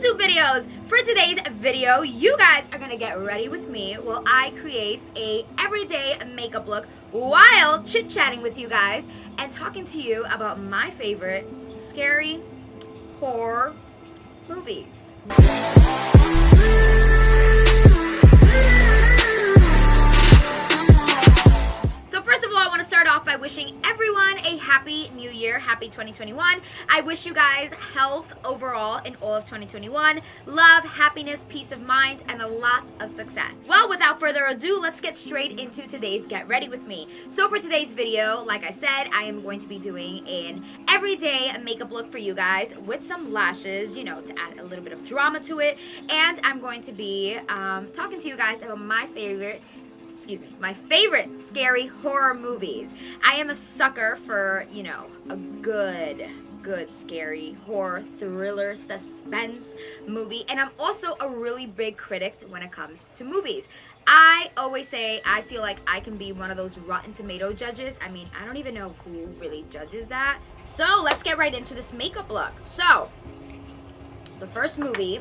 YouTube videos. For today's video, you guys are gonna get ready with me while I create a everyday makeup look while chit-chatting with you guys and talking to you about my favorite scary horror movies. So first of all, I want to start off by wishing everyone a happy new year, happy 2021. I wish you guys health overall in all of 2021, love, happiness, peace of mind, and a lot of success. Well, without further ado, let's get straight into today's Get Ready With Me. So for today's video, like I said, I am going to be doing an everyday makeup look for you guys with some lashes, you know, to add a little bit of drama to it. And I'm going to be talking to you guys about my favorite scary horror movies. I am a sucker for, you know, a good scary horror thriller suspense movie, and I'm also a really big critic when it comes to movies. I always say I feel like I can be one of those Rotten Tomato judges. I mean, I don't even know who really judges that. So let's get right into this makeup look. So the first movie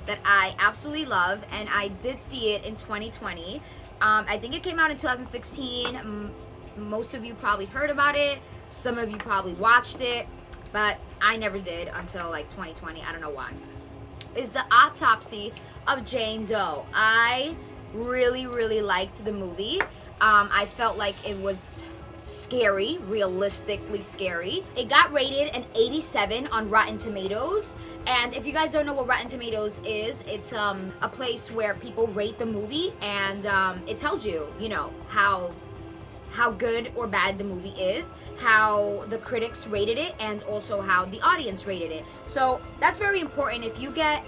that I absolutely love, and I did see it in 2020. I think it came out in 2016. Most of you probably heard about it. Some of you probably watched it, but I never did until like 2020. I don't know why. Is The Autopsy of Jane Doe. I really liked the movie. I felt like it was scary, realistically scary. It got rated an 87 on Rotten Tomatoes. And if you guys don't know what Rotten Tomatoes is, it's a place where people rate the movie, and it tells you, you know, how good or bad the movie is, how the critics rated it, and also how the audience rated it. So that's very important. If you get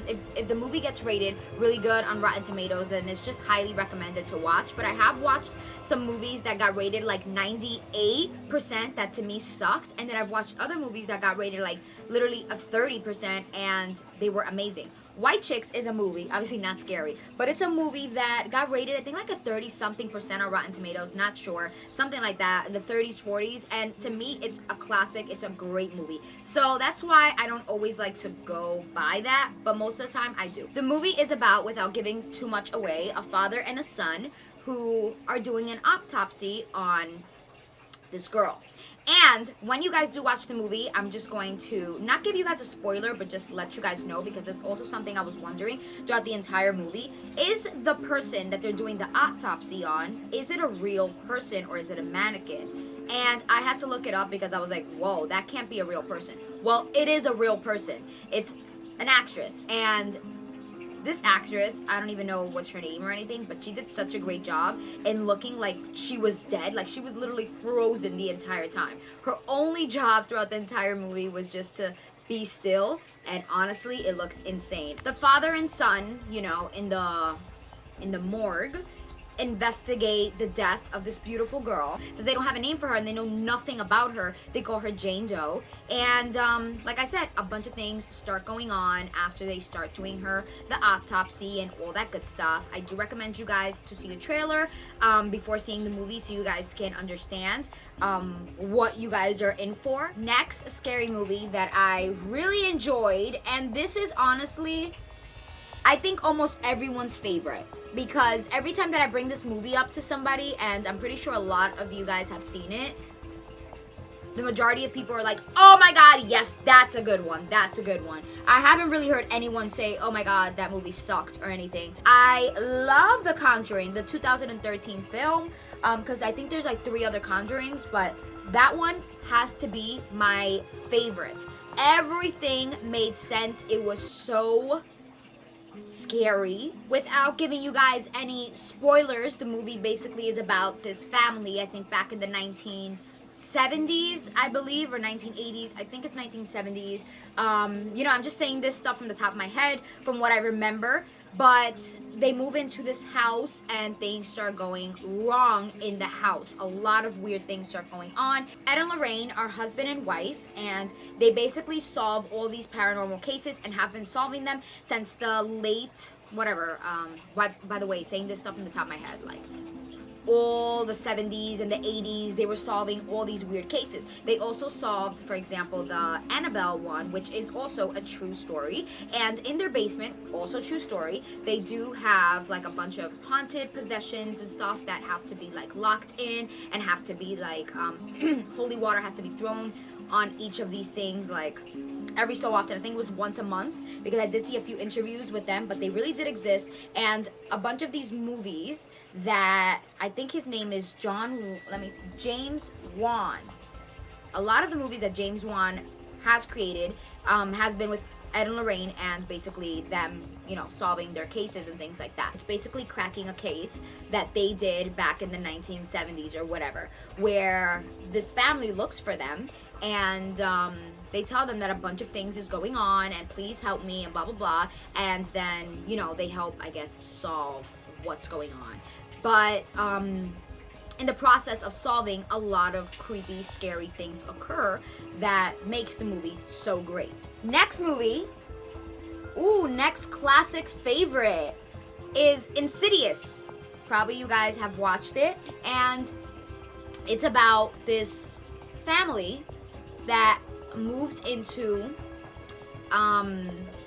if the movie gets rated really good on Rotten Tomatoes, then it's just highly recommended to watch. But I have watched some movies that got rated like 98% that to me sucked, and then I've watched other movies that got rated like literally a 30% and they were amazing. White Chicks is a movie, obviously not scary, but it's a movie that got rated, I think, like a 30-something% on Rotten Tomatoes, not sure, something like that, in the 30s, 40s, and to me, it's a classic, it's a great movie. So that's why I don't always like to go by that, but most of the time, I do. The movie is about, without giving too much away, a father and a son who are doing an autopsy on this girl. And when you guys do watch the movie, I'm just going to not give you guys a spoiler, but just let you guys know, because it's also something I was wondering throughout the entire movie. Is the person that they're doing the autopsy on, is it a real person or is it a mannequin? And I had to look it up because I was like, whoa, that can't be a real person. Well, it is a real person. It's an actress, and this actress, I don't even know what's her name or anything, but she did such a great job in looking like she was dead. Like, she was literally frozen the entire time. Her only job throughout the entire movie was just to be still, and honestly, it looked insane. The father and son, you know, in the morgue, investigate the death of this beautiful girl. Since they don't have a name for her and they know nothing about her, they call her Jane Doe. And like I said, a bunch of things start going on after they start doing her the autopsy and all that good stuff. I do recommend you guys to see the trailer before seeing the movie, so you guys can understand what you guys are in for. Next scary movie that I really enjoyed, and this is honestly, I think, almost everyone's favorite, because every time that I bring this movie up to somebody, and I'm pretty sure a lot of you guys have seen it, the majority of people are like, oh my god, yes, that's a good one, that's a good one. I haven't really heard anyone say, oh my god, that movie sucked or anything. I love The Conjuring, the 2013 film, because I think there's like 3 other Conjurings, but that one has to be my favorite. Everything made sense. It was so scary. Without giving you guys any spoilers, the movie basically is about this family, I think back in the 1970s, I believe, or 1980s. I think it's 1970s. You know, I'm just saying this stuff from the top of my head, from what I remember. But they move into this house and things start going wrong in the house. A lot of weird things start going on. Ed and Lorraine are husband and wife, and they basically solve all these paranormal cases and have been solving them since the late, whatever, by the way, saying this stuff from the top of my head, like, all the 70s and the 80s, they were solving all these weird cases. They also solved, for example, the Annabelle one, which is also a true story. And in their basement, also true story, they do have like a bunch of haunted possessions and stuff that have to be like locked in and have to be like holy water has to be thrown on each of these things like every so often. I think it was once a month, because I did see a few interviews with them, but they really did exist. And a bunch of these movies that I think his name is James Wan. A lot of the movies that James Wan has created has been with Ed and Lorraine, and basically them, you know, solving their cases and things like that. It's basically cracking a case that they did back in the 1970s or whatever, where this family looks for them and they tell them that a bunch of things is going on and please help me and blah blah blah, and then, you know, they help, I guess, solve what's going on. But in the process of solving, a lot of creepy, scary things occur that makes the movie so great. Next movie, next classic favorite is Insidious. Probably you guys have watched it, and it's about this family that moves into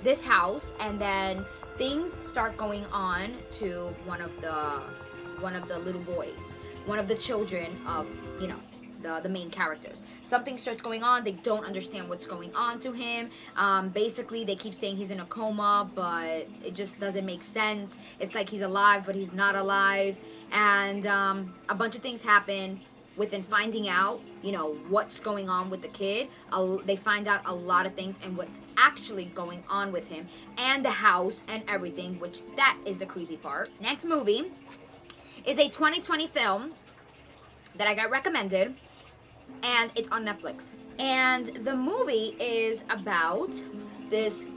this house, and then things start going on to one of the little boys, one of the children of, you know, the main characters. Something starts going on. They don't understand what's going on to him. Basically, they keep saying he's in a coma, but it just doesn't make sense. It's like he's alive, but he's not alive. And a bunch of things happen within finding out, you know, what's going on with the kid. They find out a lot of things and what's actually going on with him and the house and everything, which that is the creepy part. Next movie is a 2020 film that I got recommended, and it's on Netflix. And the movie is about this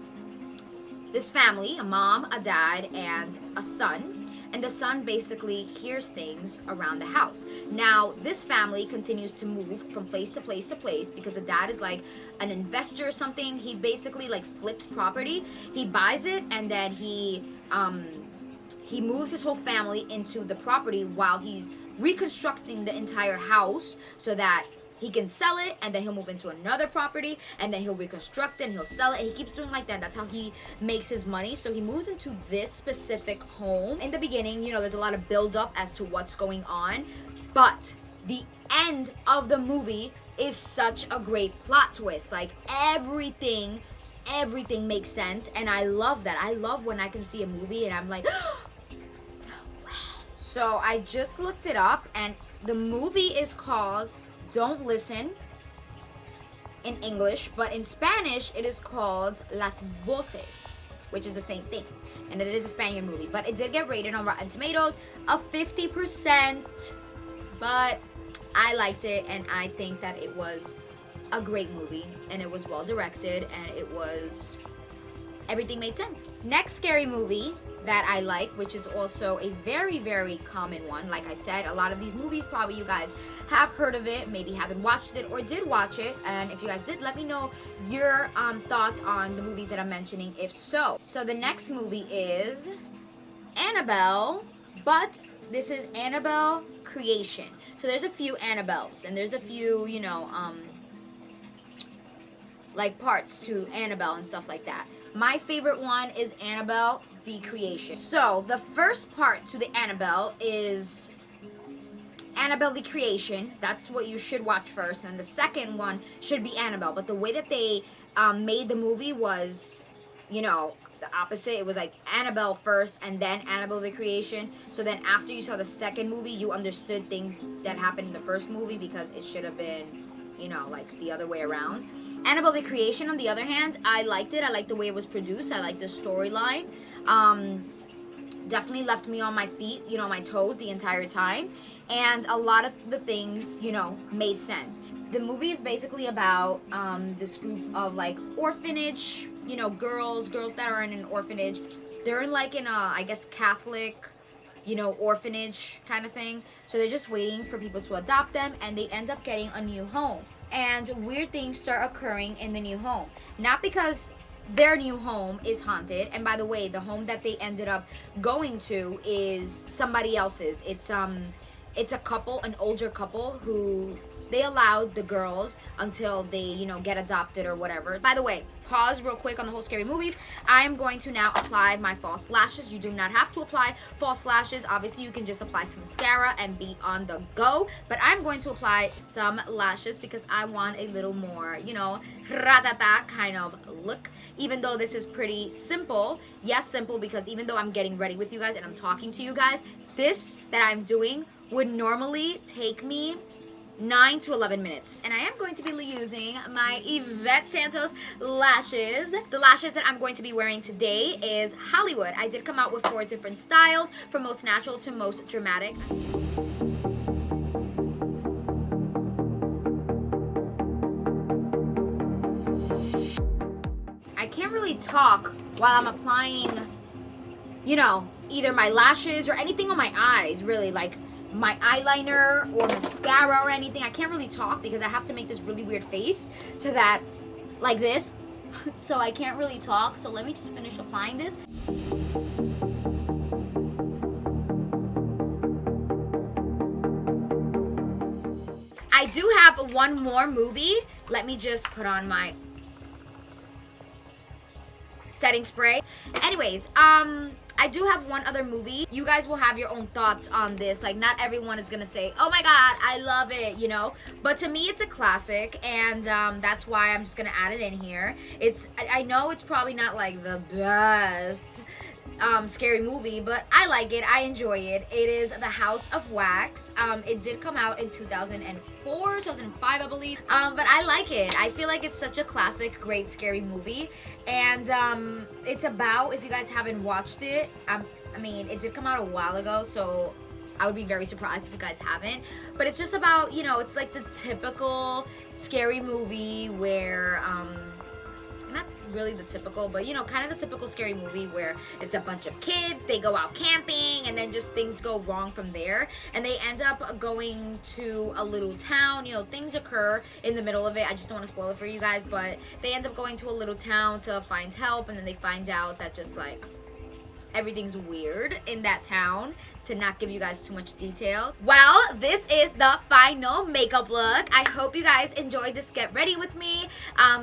family, a mom, a dad, and a son. And the son basically hears things around the house. Now, this family continues to move from place to place to place because the dad is like an investor or something. He basically like flips property. He buys it, and then he moves his whole family into the property while he's reconstructing the entire house so that he can sell it, and then he'll move into another property, and then he'll reconstruct it and he'll sell it, and he keeps doing like that. That's how he makes his money. So he moves into this specific home. In the beginning, you know, there's a lot of build up as to what's going on, but the end of the movie is such a great plot twist. Like everything makes sense, and I love that. I love when I can see a movie and I'm like, no way. So I just looked it up, and the movie is called Don't Listen in English, but in Spanish it is called Las Voces, which is the same thing, and it is a Spaniard movie. But it did get rated on Rotten Tomatoes of 50%, but I liked it, and I think that it was a great movie, and it was well directed, and it was, everything made sense. Next scary movie that I like, which is also a very, very common one. Like I said, a lot of these movies, probably you guys have heard of it, maybe haven't watched it or did watch it. And if you guys did, let me know your thoughts on the movies that I'm mentioning, if so. So the next movie is Annabelle, but this is Annabelle Creation. So there's a few Annabelles, and there's a few, you know, like parts to Annabelle and stuff like that. My favorite one is Annabelle the Creation. So the first part to the Annabelle is Annabelle the Creation. That's what you should watch first, and the second one should be Annabelle. But the way that they made the movie was, you know, the opposite. It was like Annabelle first and then Annabelle the Creation. So then after you saw the second movie, you understood things that happened in the first movie, because it should have been, you know, like the other way around. Annabelle the Creation, on the other hand, I liked it. I liked the way it was produced. I liked the storyline. Definitely left me on my feet, you know, my toes the entire time. And a lot of the things, you know, made sense. The movie is basically about this group of like orphanage, you know, girls that are in an orphanage. They're in like in a, I guess, Catholic, you know, orphanage kind of thing. So they're just waiting for people to adopt them, and they end up getting a new home. And weird things start occurring in the new home. Not because their new home is haunted. And by the way, the home that they ended up going to is somebody else's. It's it's a couple, an older couple, who they allowed the girls until they, you know, get adopted or whatever. By the way, pause real quick on the whole scary movies. I am going to now apply my false lashes. You do not have to apply false lashes. Obviously, you can just apply some mascara and be on the go. But I'm going to apply some lashes because I want a little more, you know, ratata kind of look. Even though this is pretty simple. Yes, simple, because even though I'm getting ready with you guys and I'm talking to you guys, this that I'm doing would normally take me 9 to 11 minutes. And I am going to be using my Evette Santos lashes. The lashes that I'm going to be wearing today is Hollywood. I did come out with 4 different styles, from most natural to most dramatic. I can't really talk while I'm applying, you know, either my lashes or anything on my eyes, really, like my eyeliner or mascara or anything. I can't really talk because I have to make this really weird face so that, like this, so I can't really talk. So let me just finish applying this. I do have one more movie. Let me just put on my setting spray. Anyways, I do have one other movie. You guys will have your own thoughts on this. Like, not everyone is gonna say, oh my god, I love it, you know? But to me, it's a classic, and that's why I'm just gonna add it in here. I know it's probably not like the best scary movie, but I like it. I enjoy it. It is The House of Wax. It did come out in 2004, 2005, I believe. But I like it. I feel like it's such a classic, great scary movie. And it's about, if you guys haven't watched it, I mean, it did come out a while ago, so I would be very surprised if you guys haven't. But it's just about, you know, it's like the typical scary movie where, not really the typical, but you know, kind of the typical scary movie where it's a bunch of kids, they go out camping, and then just things go wrong from there, and they end up going to a little town. You know, things occur in the middle of it. I just don't want to spoil it for you guys, but they end up going to a little town to find help, and then they find out that just like everything's weird in that town, to not give you guys too much details. Well, this is the final makeup look. I hope you guys enjoyed this get ready with me,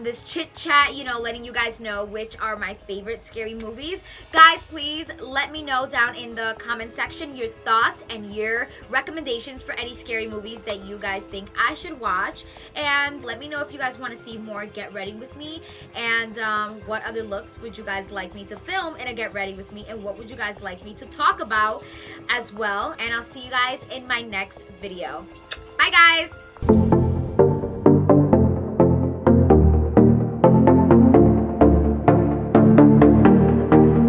this chit chat, you know, letting you guys know which are my favorite scary movies. Guys, please let me know down in the comment section your thoughts and your recommendations for any scary movies that you guys think I should watch, and let me know if you guys want to see more get ready with me, and what other looks would you guys like me to film in a get ready with me, and what would you guys like me to talk about as well. And I'll see you guys in my next video. Bye guys.